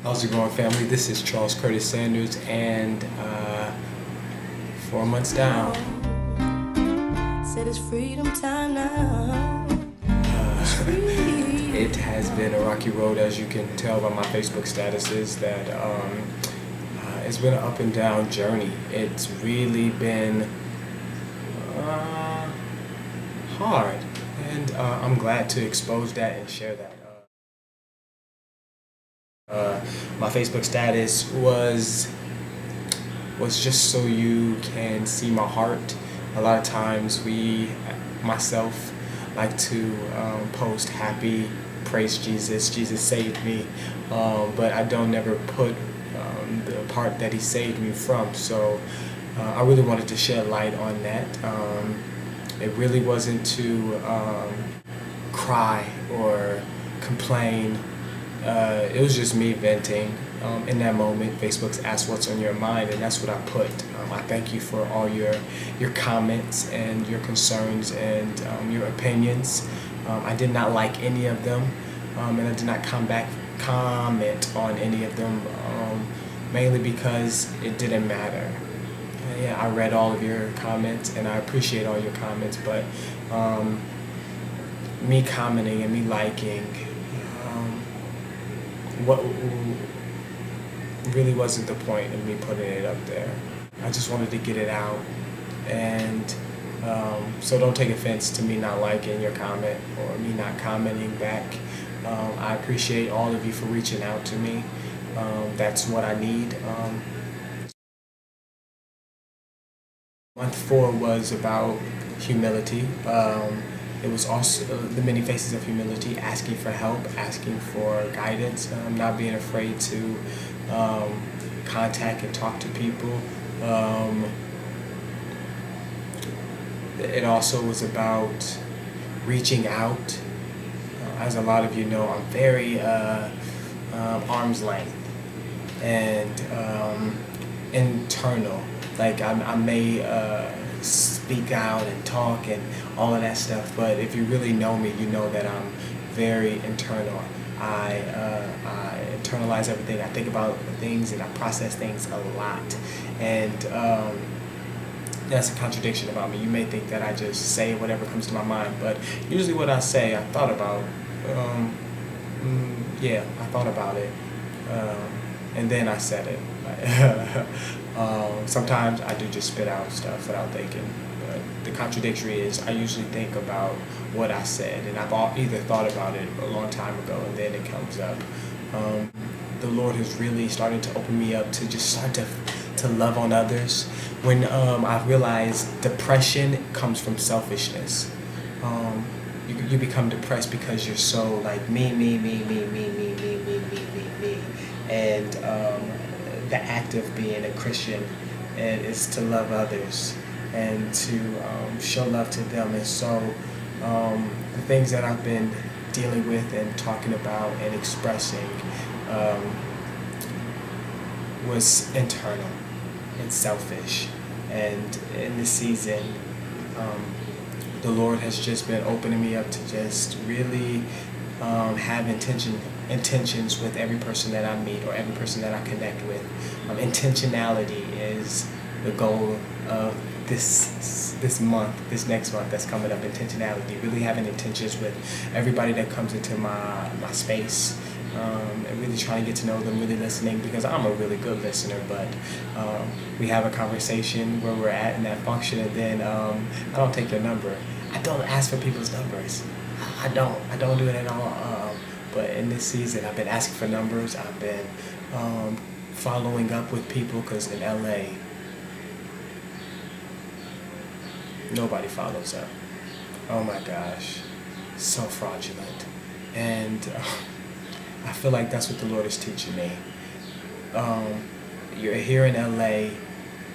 How's it going, family? This is Charles Curtis Sanders, and 4 months down. Said it's freedom time now. It has been a rocky road, as you can tell by my Facebook statuses, that it's been an up and down journey. It's really been hard, and I'm glad to expose that and share that. My Facebook status was just so you can see my heart. A lot of times myself, like to post happy, praise Jesus, Jesus saved me, but I don't never put the part that he saved me from. So I really wanted to shed light on that. It really wasn't to cry or complain. It was just me venting. In that moment, Facebook's asked what's on your mind, and that's what I put. I thank you for all your comments and your concerns and your opinions. I did not like any of them, and I did not comment on any of them, mainly because it didn't matter. Yeah, I read all of your comments, and I appreciate all your comments, but me commenting and me liking what really wasn't the point of me putting it up there. I just wanted to get it out, and so don't take offense to me not liking your comment or me not commenting back. I appreciate all of you for reaching out to me. That's what I need. Month 4 was about humility. It was also the many faces of humility, asking for help, asking for guidance, not being afraid to contact and talk to people. It also was about reaching out. As a lot of you know, I'm very arm's length and internal. Like I may speak out and talk and all of that stuff, but if you really know me, you know that I'm very internal. I internalize everything. I think about things and I process things a lot, and that's a contradiction about me. You may think that I just say whatever comes to my mind, but usually what I say, I thought about. I thought about it, and then I said it. Sometimes I do just spit out stuff without thinking. But the contradictory is I usually think about what I said, and I've either thought about it a long time ago and then it comes up. The Lord has really started to open me up to just start to love on others. When I realized depression comes from selfishness. You become depressed because you're so like me, and the act of being a Christian is to love others and to show love to them. And so the things that I've been dealing with and talking about and expressing was internal and selfish. And in this season, the Lord has just been opening me up to just really have intentions with every person that I meet or every person that I connect with. Intentionality is the goal of this month, this next month that's coming up. Intentionality, really having intentions with everybody that comes into my space, and really trying to get to know them, really listening, because I'm a really good listener, but we have a conversation where we're at in that function, and then I don't take their number. I don't ask for people's numbers. I don't do it at all. But in this season, I've been asking for numbers. I've been following up with people, because in LA, nobody follows up. Oh my gosh, so fraudulent. And I feel like that's what the Lord is teaching me. You're here in LA,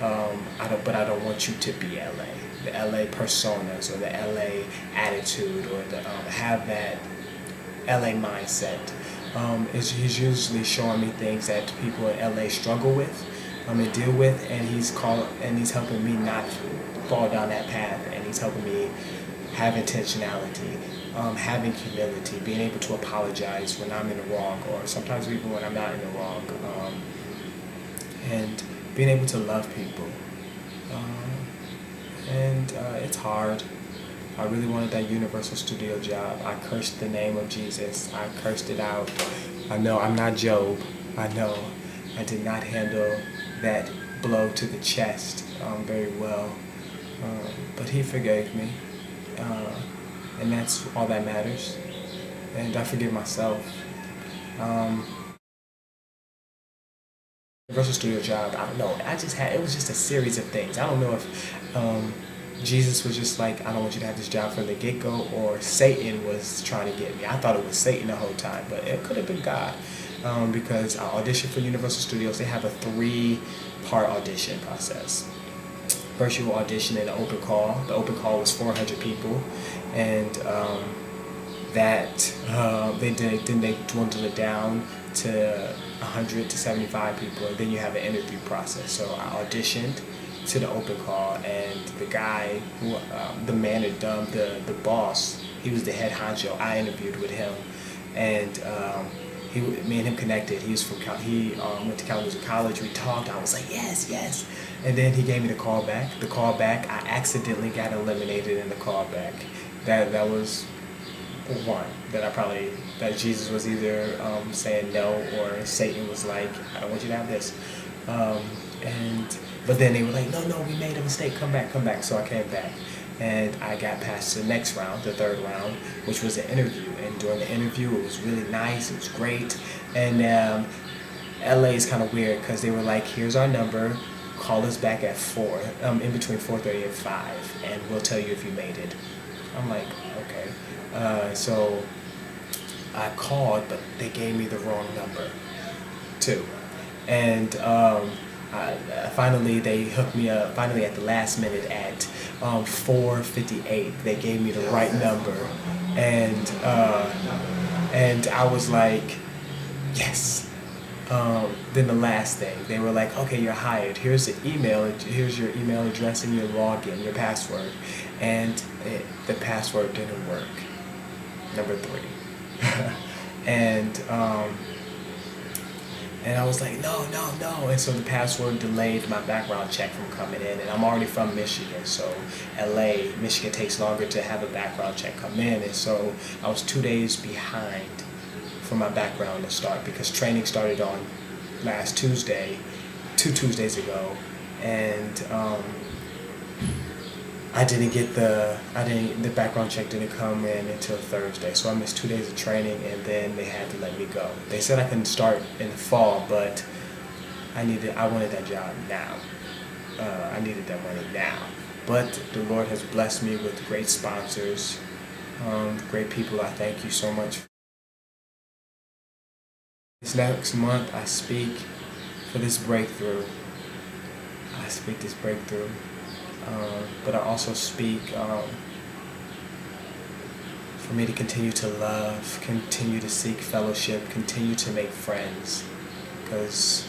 but I don't want you to be LA. The LA personas or the LA attitude or the have that LA mindset. He's usually showing me things that people in LA struggle with and deal with, and he's helping me not fall down that path, and he's helping me have intentionality, having humility, being able to apologize when I'm in the wrong, or sometimes even when I'm not in the wrong, and being able to love people. And it's hard. I really wanted that Universal Studio job. I cursed the name of Jesus. I cursed it out. I know I'm not Job. I know I did not handle that blow to the chest very well. But he forgave me. And that's all that matters. And I forgive myself. Universal Studio job, I don't know. It was just a series of things. I don't know if Jesus was just like, I don't want you to have this job from the get-go, or Satan was trying to get me. I thought it was Satan the whole time, but it could have been God. Because I auditioned for Universal Studios. They have a 3-part audition process. First, you will audition in an open call. The open call was 400 people, and they dwindled it down to 100 to 75 people, and then you have an interview process. So I auditioned to the open call, and the guy who, the boss, he was the head honcho. I interviewed with him, and me and him connected. He went to Kalamazoo College. We talked. I was like, yes. And then he gave me the call back. The call back, I accidentally got eliminated in the call back. That was one that Jesus was either saying no, or Satan was like, I don't want you to have this. But then they were like, no, we made a mistake. Come back. So I came back, and I got past the next round, the 3rd round, which was an interview. And during the interview, it was really nice. It was great. And LA is kind of weird because they were like, here's our number. Call us back at 4, in between 4:30 and 5, and we'll tell you if you made it. I'm like, okay. So I called, but they gave me the wrong number too. And finally they hooked me up. Finally, at the last minute, at 4:58, they gave me the right number, and I was like, yes. Then the last thing, they were like, okay, you're hired. Here's your email address and your login, your password. And the password didn't work. Number 3. And I was like, no. And so the password delayed my background check from coming in. And I'm already from Michigan, so Michigan takes longer to have a background check come in. And so I was 2 days behind for my background to start, because training started on last Tuesday, 2 Tuesdays ago, and the background check didn't come in until Thursday, so I missed 2 days of training, and then they had to let me go. They said I can start in the fall, but I wanted that job now. I needed that money now. But the Lord has blessed me with great sponsors, great people. I thank you so much. This next month, I speak for this breakthrough. But I also speak for me to continue to love, continue to seek fellowship, continue to make friends. Because,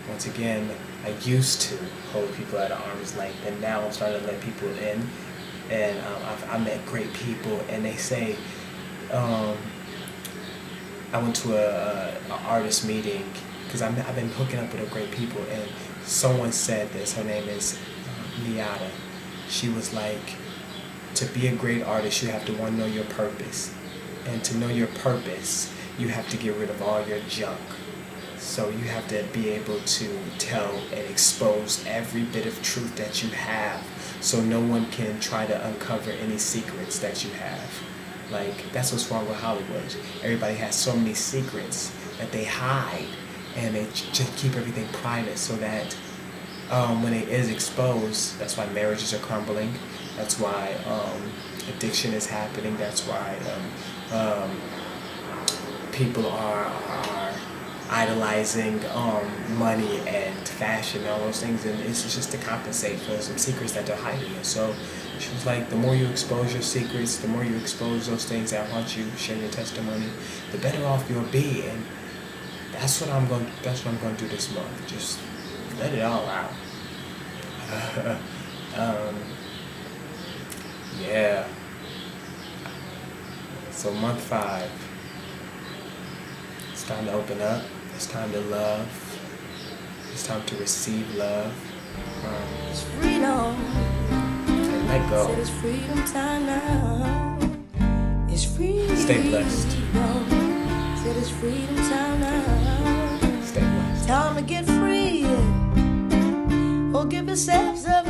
once again, I used to hold people at arm's length, and now I'm starting to let people in. And I met great people, and they say, I went to a artist meeting, because I've been hooking up with great people, and someone said this. Her name is Liada. She was like, to be a great artist, you have to know your purpose, and to know your purpose, you have to get rid of all your junk. So you have to be able to tell and expose every bit of truth that you have, so no one can try to uncover any secrets that you have. Like, that's what's wrong with Hollywood. Everybody has so many secrets that they hide, and they just keep everything private, so that when it is exposed, that's why marriages are crumbling. That's why addiction is happening. That's why people are idolizing money and fashion and all those things, and it's just to compensate for some secrets that they're hiding. And so she was like, the more you expose your secrets, the more you expose those things that haunt you, share your testimony, the better off you'll be. And that's what I'm going to do this month. Just let it all out. Yeah. So month 5. It's time to open up. It's time to love. It's time to receive love. It's freedom. And let Said go. it's freedom time now. It's freedom. Stay blessed. Said it's freedom time now. Stay blessed. Time to get free. Oh, give yourselves up.